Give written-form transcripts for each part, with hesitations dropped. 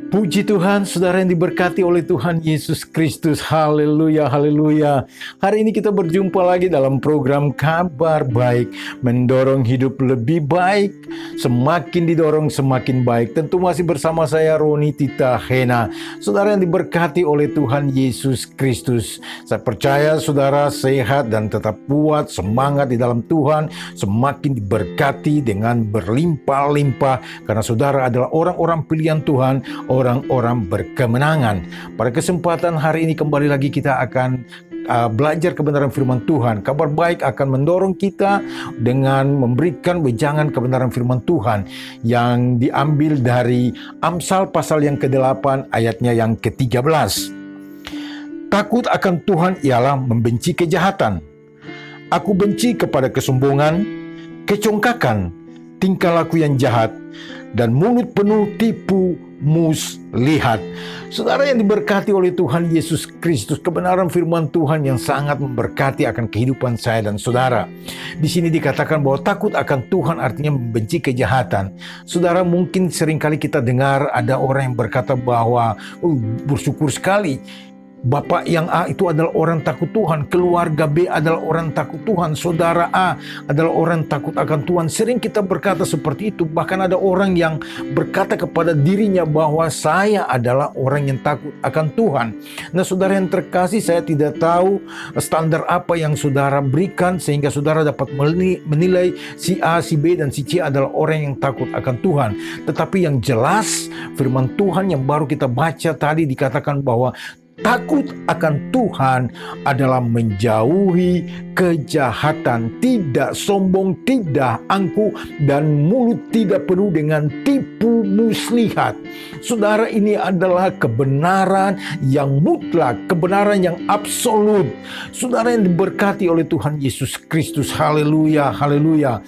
Puji Tuhan, saudara yang diberkati oleh Tuhan Yesus Kristus. Haleluya, haleluya. Hari ini kita berjumpa lagi dalam program Kabar Baik, mendorong hidup lebih baik, semakin didorong semakin baik. Tentu masih bersama saya Roni Tita Hena. Saudara yang diberkati oleh Tuhan Yesus Kristus. Saya percaya saudara sehat dan tetap kuat, semangat di dalam Tuhan, semakin diberkati dengan berlimpah-limpah karena saudara adalah orang-orang pilihan Tuhan, orang-orang berkemenangan. Pada kesempatan hari ini kembali lagi kita akan belajar kebenaran firman Tuhan. Kabar Baik akan mendorong kita dengan memberikan wejangan kebenaran firman Tuhan yang diambil dari Amsal pasal yang ke-8 ayatnya yang ke-13. Takut akan Tuhan ialah membenci kejahatan. Aku benci kepada kesombongan, kecongkakan, tingkah laku yang jahat, dan mulut penuh tipu muslihat. Saudara yang diberkati oleh Tuhan Yesus Kristus, kebenaran firman Tuhan yang sangat memberkati akan kehidupan saya dan saudara. Di sini dikatakan bahwa takut akan Tuhan artinya membenci kejahatan. Saudara, mungkin seringkali kita dengar ada orang yang berkata bahwa bersyukur sekali Bapak yang A itu adalah orang takut Tuhan, keluarga B adalah orang takut Tuhan, saudara A adalah orang takut akan Tuhan. Sering kita berkata seperti itu. Bahkan ada orang yang berkata kepada dirinya bahwa saya adalah orang yang takut akan Tuhan. Nah, saudara yang terkasih, saya tidak tahu standar apa yang saudara berikan sehingga saudara dapat menilai si A, si B, dan si C adalah orang yang takut akan Tuhan. Tetapi yang jelas firman Tuhan yang baru kita baca tadi dikatakan bahwa takut akan Tuhan adalah menjauhi kejahatan, tidak sombong, tidak angkuh, dan mulut tidak penuh dengan tipu muslihat. Saudara, ini adalah kebenaran yang mutlak, kebenaran yang absolut. Saudara yang diberkati oleh Tuhan Yesus Kristus, haleluya, haleluya.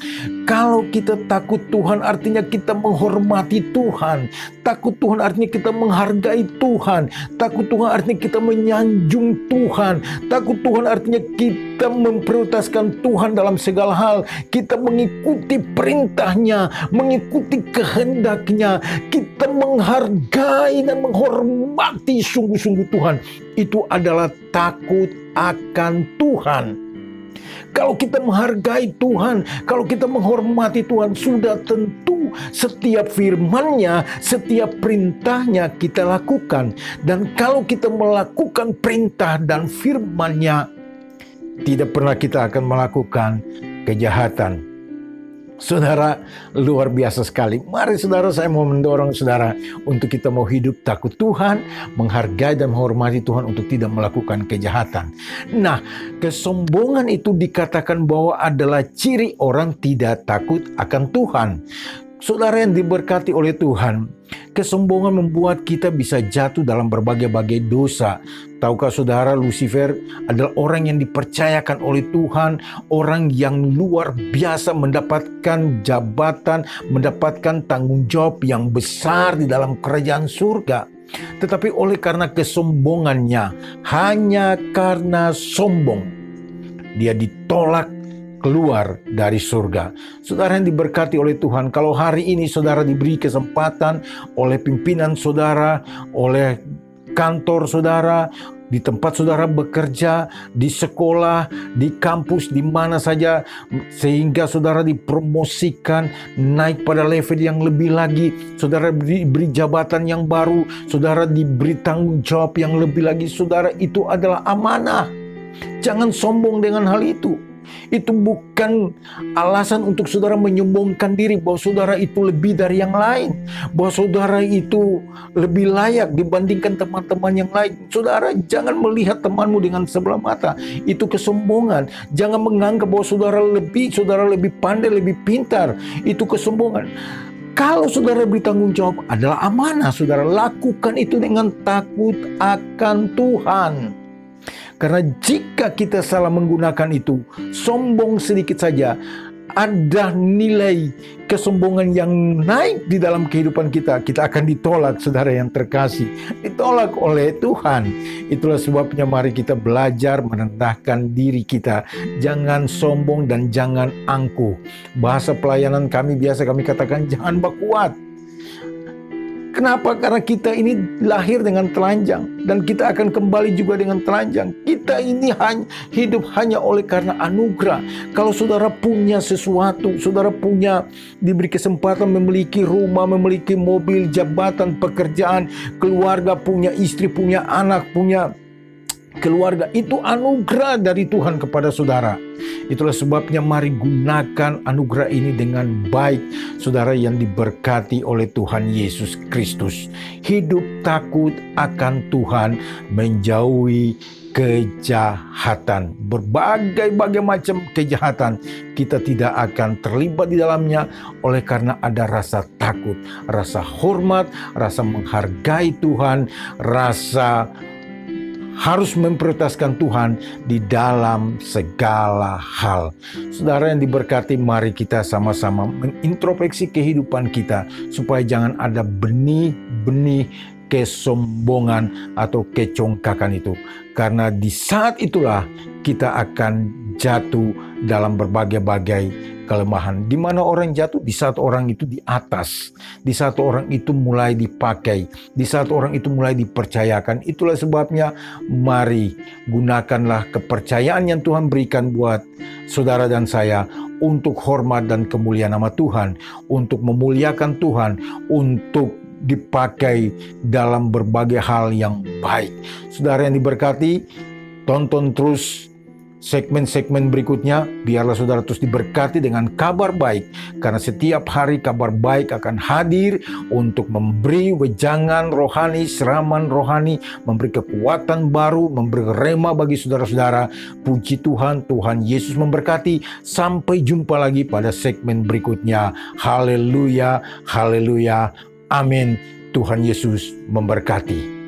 Kalau kita takut Tuhan artinya kita menghormati Tuhan. Takut Tuhan artinya kita menghargai Tuhan. Takut Tuhan artinya kita menyanjung Tuhan. Takut Tuhan artinya kita memprioritaskan Tuhan dalam segala hal. Kita mengikuti perintahnya, mengikuti kehendaknya. Kita menghargai dan menghormati sungguh-sungguh Tuhan. Itu adalah takut akan Tuhan. Kalau kita menghargai Tuhan, kalau kita menghormati Tuhan, sudah tentu setiap firman-Nya, setiap perintahnya kita lakukan. Dan kalau kita melakukan perintah dan firman-Nya, tidak pernah kita akan melakukan kejahatan. Saudara, luar biasa sekali. Mari saudara, saya mau mendorong saudara untuk kita mau hidup takut Tuhan, menghargai dan menghormati Tuhan untuk tidak melakukan kejahatan. Nah, kesombongan itu dikatakan bahwa adalah ciri orang tidak takut akan Tuhan. Saudara yang diberkati oleh Tuhan, kesombongan membuat kita bisa jatuh dalam berbagai-bagai dosa. Tahukah saudara, Lucifer adalah orang yang dipercayakan oleh Tuhan, orang yang luar biasa mendapatkan jabatan, mendapatkan tanggung jawab yang besar di dalam kerajaan surga. Tetapi oleh karena kesombongannya, hanya karena sombong, dia ditolak keluar dari surga. Saudara yang diberkati oleh Tuhan, kalau hari ini saudara diberi kesempatan oleh pimpinan saudara, oleh kantor saudara, di tempat saudara bekerja, di sekolah, di kampus, di mana saja, sehingga saudara dipromosikan naik pada level yang lebih lagi, saudara diberi jabatan yang baru, saudara diberi tanggung jawab yang lebih lagi, saudara, itu adalah amanah. Jangan sombong dengan hal itu. Itu bukan alasan untuk saudara menyombongkan diri bahwa saudara itu lebih dari yang lain, bahwa saudara itu lebih layak dibandingkan teman-teman yang lain. Saudara, jangan melihat temanmu dengan sebelah mata. Itu kesombongan. Jangan menganggap bahwa saudara lebih pandai, lebih pintar. Itu kesombongan. Kalau saudara bertanggung jawab adalah amanah, saudara lakukan itu dengan takut akan Tuhan. Karena jika kita salah menggunakan itu, sombong sedikit saja, ada nilai kesombongan yang naik di dalam kehidupan kita, kita akan ditolak, saudara yang terkasih. Ditolak oleh Tuhan. Itulah sebabnya mari kita belajar merendahkan diri kita. Jangan sombong dan jangan angkuh. Bahasa pelayanan kami biasa kami katakan jangan bakuat. Kenapa? Karena kita ini lahir dengan telanjang dan kita akan kembali juga dengan telanjang. Kita ini hidup hanya oleh karena anugerah. Kalau saudara punya sesuatu, saudara diberi kesempatan memiliki rumah, memiliki mobil, jabatan, pekerjaan, keluarga, punya istri, punya anak, punya keluarga, itu anugerah dari Tuhan kepada saudara. Itulah sebabnya mari gunakan anugerah ini dengan baik, saudara yang diberkati oleh Tuhan Yesus Kristus. Hidup takut akan Tuhan, menjauhi kejahatan. Berbagai macam kejahatan kita tidak akan terlibat di dalamnya oleh karena ada rasa takut, rasa hormat, rasa menghargai Tuhan, rasa harus memprioritaskan Tuhan di dalam segala hal. Saudara yang diberkati, mari kita sama-sama mengintrospeksi kehidupan kita supaya jangan ada benih-benih kesombongan atau kecongkakan itu. Karena di saat itulah kita akan jatuh dalam berbagai-bagai kelemahan. Di mana orang jatuh? Di saat orang itu di atas. Di saat orang itu mulai dipakai. Di saat orang itu mulai dipercayakan. Itulah sebabnya mari gunakanlah kepercayaan yang Tuhan berikan buat saudara dan saya untuk hormat dan kemuliaan nama Tuhan. Untuk memuliakan Tuhan. Untuk dipakai dalam berbagai hal yang baik. Saudara yang diberkati, tonton terus segmen-segmen berikutnya, biarlah saudara terus diberkati dengan kabar baik, karena setiap hari kabar baik akan hadir untuk memberi wejangan rohani, siraman rohani, memberi kekuatan baru, memberi rema bagi saudara-saudara. Puji Tuhan, Tuhan Yesus memberkati. Sampai jumpa lagi pada segmen berikutnya. Haleluya, haleluya, amin. Tuhan Yesus memberkati.